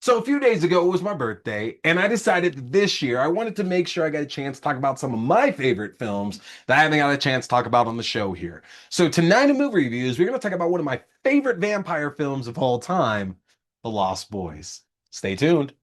So a few days ago, it was my birthday, and I decided that this year I wanted to make sure I got a chance to talk about some of my favorite films that I haven't got a chance to talk about on the show here. So tonight in movie reviews, we're going to talk about one of my favorite vampire films of all time, The Lost Boys. Stay tuned.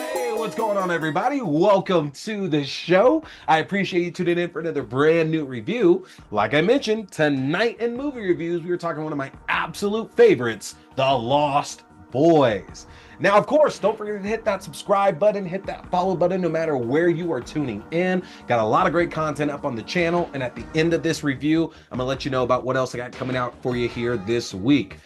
Hey, what's going on, everybody? Welcome to the show. I appreciate you tuning in for another brand new review. Like I mentioned, tonight in movie reviews, we were talking one of my absolute favorites, The Lost Boys. Now, of course, don't forget to hit that subscribe button, hit that follow button, no matter where you are tuning in. Got a lot of great content up on the channel, and at the end of this review, I'm gonna let you know about what else I got coming out for you here this week.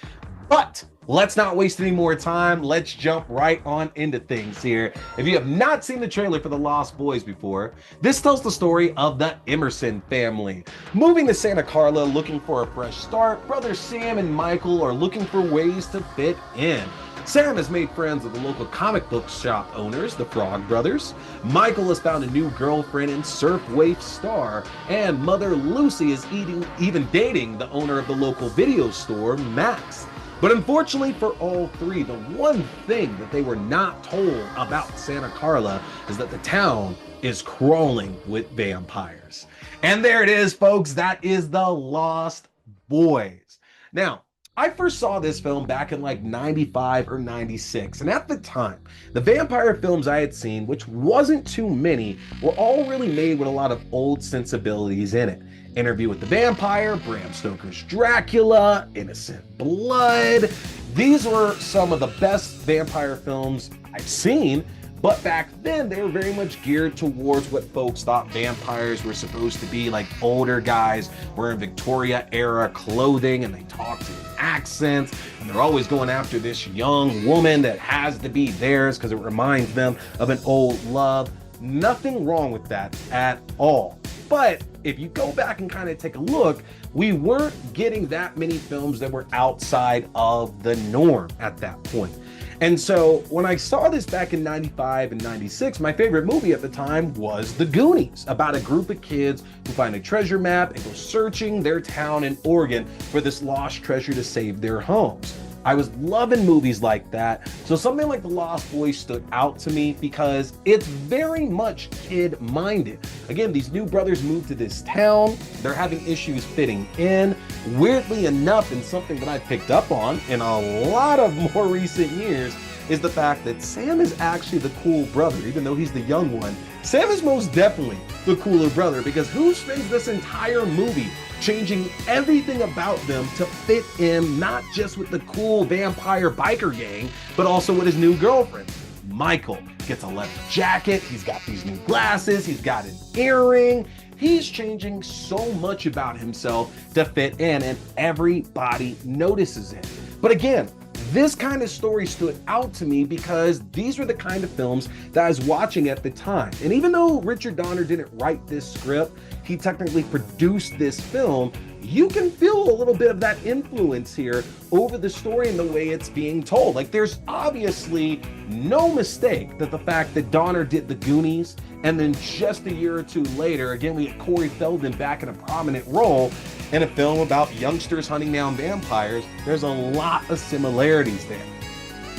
But let's not waste any more time. Let's jump right on into things here. If you have not seen the trailer for The Lost Boys before, this tells the story of the Emerson family. Moving to Santa Carla looking for a fresh start, brothers Sam and Michael are looking for ways to fit in. Sam has made friends with the local comic book shop owners, the Frog Brothers. Michael has found a new girlfriend in surf waif Star, and Mother Lucy is even dating the owner of the local video store, Max. But unfortunately for all three, the one thing that they were not told about Santa Carla is that the town is crawling with vampires. And there it is, folks. That is The Lost Boys. Now, I first saw this film back in like 95 or 96, and at the time, the vampire films I had seen, which wasn't too many, were all really made with a lot of old sensibilities in it. Interview with the Vampire, Bram Stoker's Dracula, Innocent Blood. These were some of the best vampire films I've seen, but back then they were very much geared towards what folks thought vampires were supposed to be, like older guys wearing Victoria era clothing and they talked in accents and they're always going after this young woman that has to be theirs because it reminds them of an old love. Nothing wrong with that at all. But if you go back and kind of take a look, we weren't getting that many films that were outside of the norm at that point. And so when I saw this back in 95 and 96, my favorite movie at the time was The Goonies, about a group of kids who find a treasure map and go searching their town in Oregon for this lost treasure to save their homes. I was loving movies like that, so something like The Lost Boys stood out to me because it's very much kid-minded. Again, these new brothers moved to this town, they're having issues fitting in. Weirdly enough, and something that I picked up on in a lot of more recent years, is the fact that Sam is actually the cool brother, even though he's the young one. Sam is most definitely the cooler brother because who spends this entire movie changing everything about them to fit in, not just with the cool vampire biker gang, but also with his new girlfriend. Michael gets a leather jacket, he's got these new glasses, he's got an earring. He's changing so much about himself to fit in, and everybody notices it. But again, this kind of story stood out to me because these were the kind of films that I was watching at the time. And even though Richard Donner didn't write this script, he technically produced this film, you can feel a little bit of that influence here over the story and the way it's being told. Like, there's obviously no mistake that the fact that Donner did The Goonies, and then just a year or two later, again, we get Corey Feldman back in a prominent role in a film about youngsters hunting down vampires. There's a lot of similarities there.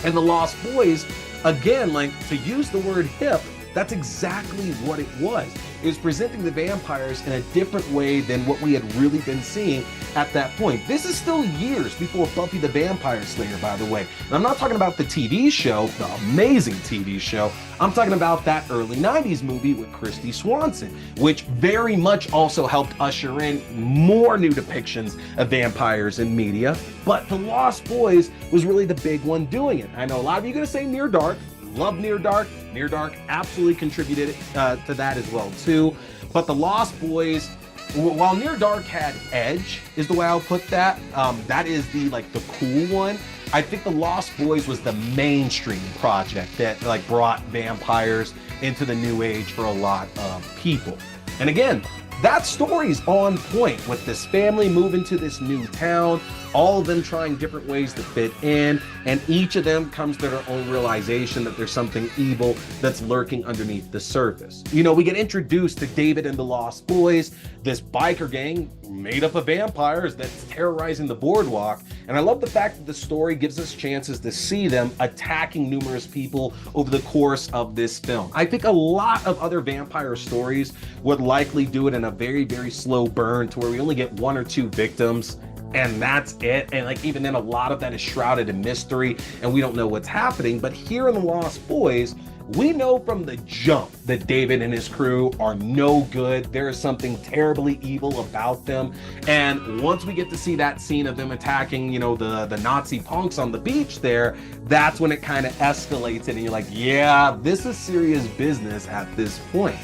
And The Lost Boys, again, like, to use the word hip, that's exactly what it was. It was presenting the vampires in a different way than what we had really been seeing at that point. This is still years before Buffy the Vampire Slayer, by the way. And I'm not talking about the TV show, the amazing TV show. I'm talking about that early 90s movie with Christy Swanson, which very much also helped usher in more new depictions of vampires in media. But The Lost Boys was really the big one doing it. I know a lot of you are going to say Near Dark. Love Near Dark. Near Dark absolutely contributed to that as well too. But The Lost Boys, while Near Dark had edge, is the way I'll put that. That is the cool one. I think The Lost Boys was the mainstream project that brought vampires into the new age for a lot of people. And again, that story's on point with this family moving to this new town, all of them trying different ways to fit in, and each of them comes to their own realization that there's something evil that's lurking underneath the surface. You know, we get introduced to David and the Lost Boys, this biker gang made up of vampires that's terrorizing the boardwalk, and I love the fact that the story gives us chances to see them attacking numerous people over the course of this film. I think a lot of other vampire stories would likely do it in a very, very slow burn to where we only get 1 or 2 victims and that's it. And like, even then, a lot of that is shrouded in mystery and we don't know what's happening. But here in The Lost Boys, we know from the jump that David and his crew are no good. There is something terribly evil about them. And once we get to see that scene of them attacking, you know, the Nazi punks on the beach there, that's when it kind of escalates and you're like, yeah, this is serious business at this point.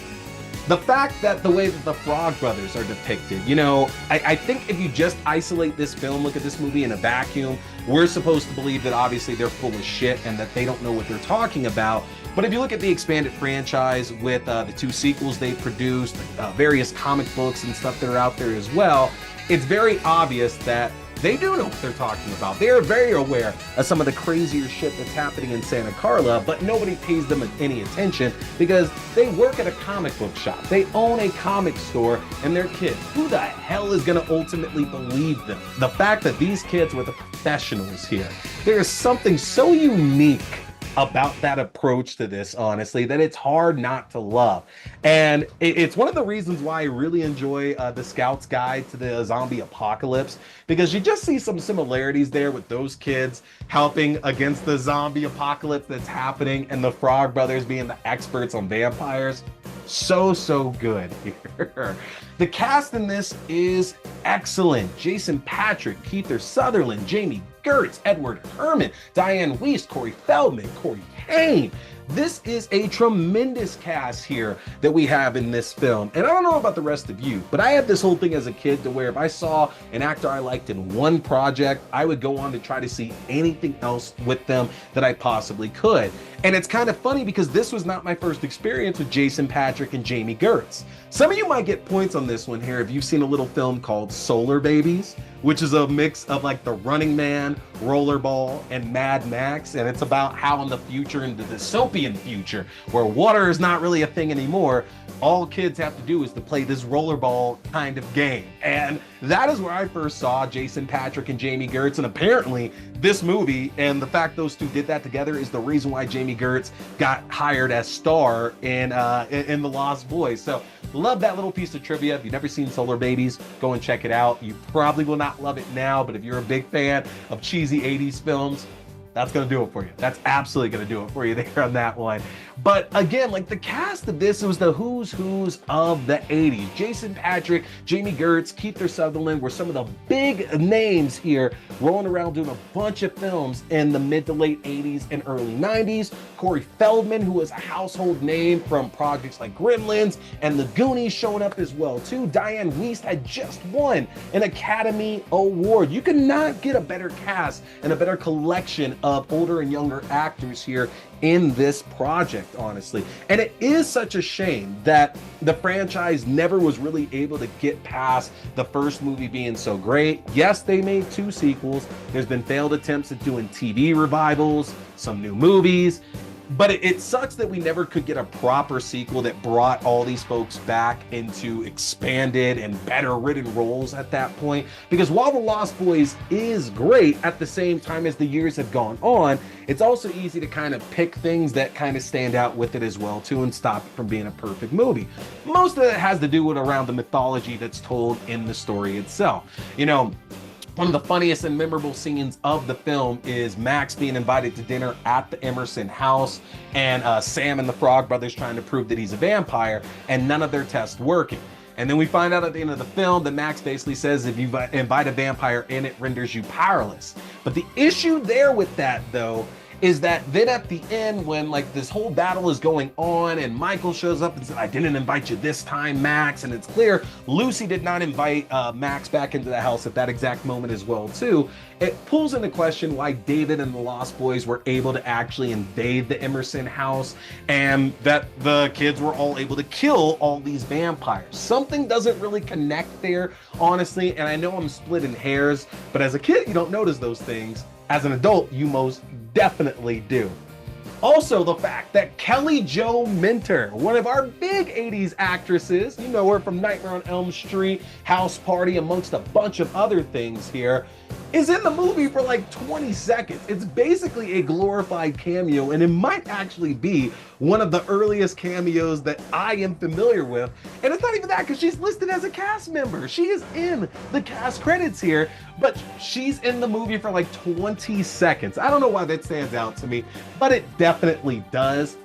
The fact that the way that the Frog Brothers are depicted, you know, I think if you just isolate this film, look at this movie in a vacuum, we're supposed to believe that obviously they're full of shit and that they don't know what they're talking about. But if you look at the expanded franchise with the 2 sequels they produced, various comic books and stuff that are out there as well, it's very obvious that they do know what they're talking about. They are very aware of some of the crazier shit that's happening in Santa Carla, but nobody pays them any attention because they work at a comic book shop. They own a comic store and they're kids. Who the hell is gonna ultimately believe them? The fact that these kids were the professionals here, there is something so unique about that approach to this, honestly, that it's hard not to love. And it's one of the reasons why I really enjoy The Scout's Guide to the Zombie Apocalypse, because you just see some similarities there with those kids helping against the zombie apocalypse that's happening and the Frog Brothers being the experts on vampires. So good here. The cast in this is excellent. Jason Patric, Kiefer Sutherland, Jami Gertz, Edward Herman, Dianne Wiest, Corey Feldman, Haim. This is a tremendous cast here that we have in this film. And I don't know about the rest of you, but I had this whole thing as a kid to where if I saw an actor I liked in one project, I would go on to try to see anything else with them that I possibly could. And it's kind of funny because this was not my first experience with Jason Patric and Jami Gertz. Some of you might get points on this one here if you've seen a little film called Solar Babies, which is a mix of like The Running Man, Rollerball, and Mad Max. And it's about how in the future, in the dystopian future, where water is not really a thing anymore, all kids have to do is to play this rollerball kind of game. And that is where I first saw Jason Patric and Jami Gertz. And apparently this movie and the fact those two did that together is the reason why Jami Gertz got hired as star in The Lost Boys. So love that little piece of trivia. If you've never seen Solar Babies, go and check it out. You probably will not love it now, but if you're a big fan of cheesy 80s films, that's gonna do it for you. That's absolutely gonna do it for you there on that one. But again, like the cast of this, it was the who's of the 80s. Jason Patric, Jami Gertz, Kiefer Sutherland were some of the big names here rolling around doing a bunch of films in the mid to late 80s and early 90s. Corey Feldman, who was a household name from projects like Gremlins and The Goonies, showing up as well too. Dianne Wiest had just won an Academy Award. You could not get a better cast and a better collection of older and younger actors here in this project, honestly. And it is such a shame that the franchise never was really able to get past the first movie being so great. Yes, they made 2 sequels. There's been failed attempts at doing TV revivals, some new movies, but it sucks that we never could get a proper sequel that brought all these folks back into expanded and better written roles at that point. Because while The Lost Boys is great, at the same time as the years have gone on, it's also easy to kind of pick things that kind of stand out with it as well too and stop it from being a perfect movie. Most of it has to do with around the mythology that's told in the story itself. You know, one of the funniest and memorable scenes of the film is Max being invited to dinner at the Emerson house and Sam and the Frog Brothers trying to prove that he's a vampire and none of their tests working. And then we find out at the end of the film that Max basically says if you invite a vampire in, it renders you powerless. But the issue there with that, though, is that then at the end, when like this whole battle is going on and Michael shows up and says, I didn't invite you this time, Max, and it's clear Lucy did not invite Max back into the house at that exact moment as well too, it pulls into question why David and the Lost Boys were able to actually invade the Emerson house and that the kids were all able to kill all these vampires. Something doesn't really connect there, honestly, and I know I'm splitting hairs, but as a kid, you don't notice those things. As an adult, you most definitely do. Also, the fact that Kelly Jo Minter, one of our big 80s actresses, you know her from Nightmare on Elm Street, House Party, amongst a bunch of other things here, is in the movie for like 20 seconds. It's basically a glorified cameo, and it might actually be one of the earliest cameos that I am familiar with. And it's not even that, because she's listed as a cast member. She is in the cast credits here, but she's in the movie for like 20 seconds. I don't know why that stands out to me, but it definitely does.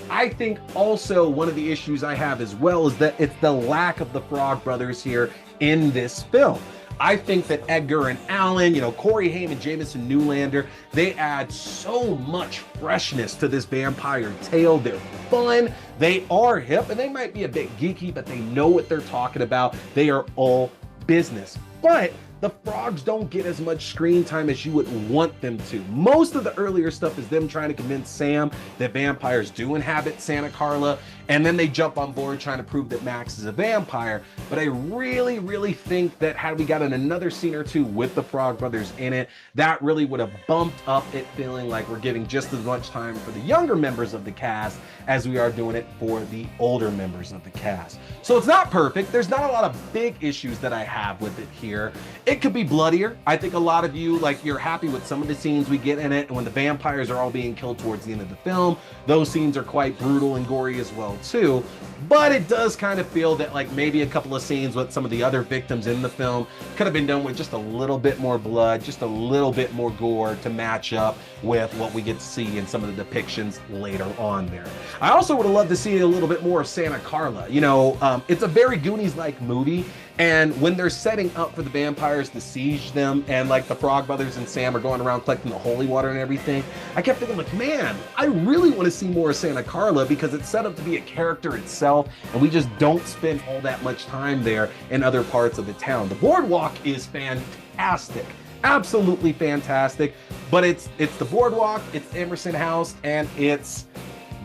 I think also one of the issues I have as well is that it's the lack of the Frog Brothers here in this film. I think that Edgar and Allen, you know, Corey Haim and Jamison Newlander, they add so much freshness to this vampire tale. They're fun, they are hip, and they might be a bit geeky, but they know what they're talking about. They are all business. But the frogs don't get as much screen time as you would want them to. Most of the earlier stuff is them trying to convince Sam that vampires do inhabit Santa Carla, and then they jump on board trying to prove that Max is a vampire. But I really, really think that had we gotten another scene or two with the Frog Brothers in it, that really would have bumped up it feeling like we're giving just as much time for the younger members of the cast as we are doing it for the older members of the cast. So it's not perfect. There's not a lot of big issues that I have with it here. It could be bloodier. I think a lot of you, like, you're happy with some of the scenes we get in it, and when the vampires are all being killed towards the end of the film, those scenes are quite brutal and gory as well too. But it does kind of feel that like maybe a couple of scenes with some of the other victims in the film could have been done with just a little bit more blood, just a little bit more gore to match up with what we get to see in some of the depictions later on there. I also would have loved to see a little bit more of Santa Carla. You know, it's a very Goonies-like movie, and when they're setting up for the vampires to siege them and like the Frog Brothers and Sam are going around collecting the holy water and everything, I kept thinking like, man, I really want to see more of Santa Carla because it's set up to be a character itself, and we just don't spend all that much time there in other parts of the town. The boardwalk is fantastic, absolutely fantastic, but it's the boardwalk, it's Emerson House, and it's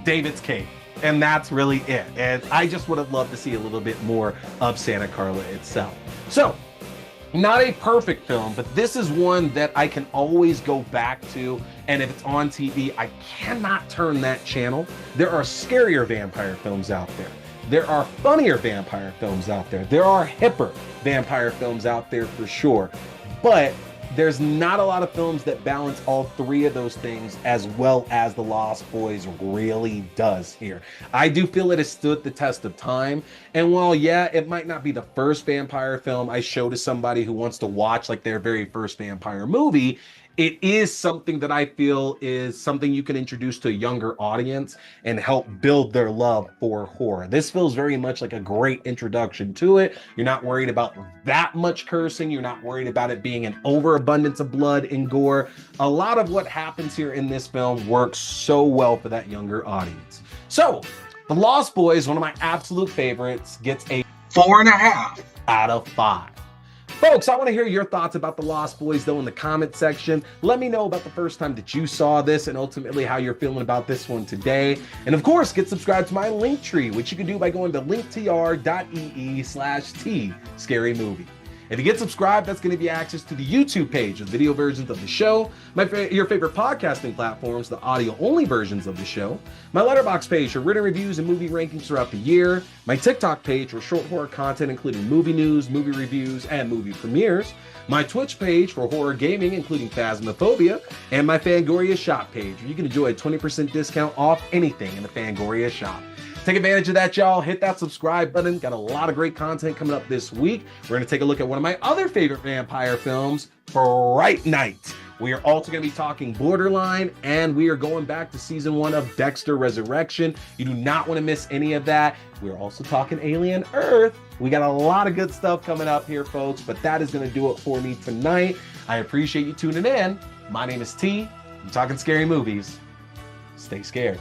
David's Cave. And that's really it. And I just would have loved to see a little bit more of Santa Carla itself. So, not a perfect film, but this is one that I can always go back to. And if it's on TV, I cannot turn that channel. There are scarier vampire films out there. There are funnier vampire films out there. There are hipper vampire films out there for sure. But there's not a lot of films that balance all three of those things as well as The Lost Boys really does here. I do feel it has stood the test of time. And while, yeah, it might not be the first vampire film I show to somebody who wants to watch like their very first vampire movie, it is something that I feel is something you can introduce to a younger audience and help build their love for horror. This feels very much like a great introduction to it. You're not worried about that much cursing. You're not worried about it being an overabundance of blood and gore. A lot of what happens here in this film works so well for that younger audience. So, The Lost Boys, one of my absolute favorites, gets a 4.5 out of 5. Folks, I want to hear your thoughts about The Lost Boys, though, in the comment section. Let me know about the first time that you saw this and ultimately how you're feeling about this one today. And of course, get subscribed to my Linktree, which you can do by going to linktr.ee/T Scary Movie. If you get subscribed, that's going to be access to the YouTube page with video versions of the show, your favorite podcasting platforms, the audio-only versions of the show, my Letterboxd page for written reviews and movie rankings throughout the year, my TikTok page for short horror content including movie news, movie reviews, and movie premieres, my Twitch page for horror gaming including Phasmophobia, and my Fangoria shop page where you can enjoy a 20% discount off anything in the Fangoria shop. Take advantage of that, y'all. Hit that subscribe button. Got a lot of great content coming up this week. We're going to take a look at one of my other favorite vampire films, Fright Night. We are also going to be talking Borderline, and we are going back to season 1 of Dexter Resurrection. You do not want to miss any of that. We're also talking Alien Earth. We got a lot of good stuff coming up here, folks, but that is going to do it for me tonight. I appreciate you tuning in. My name is T. I'm talking scary movies. Stay scared.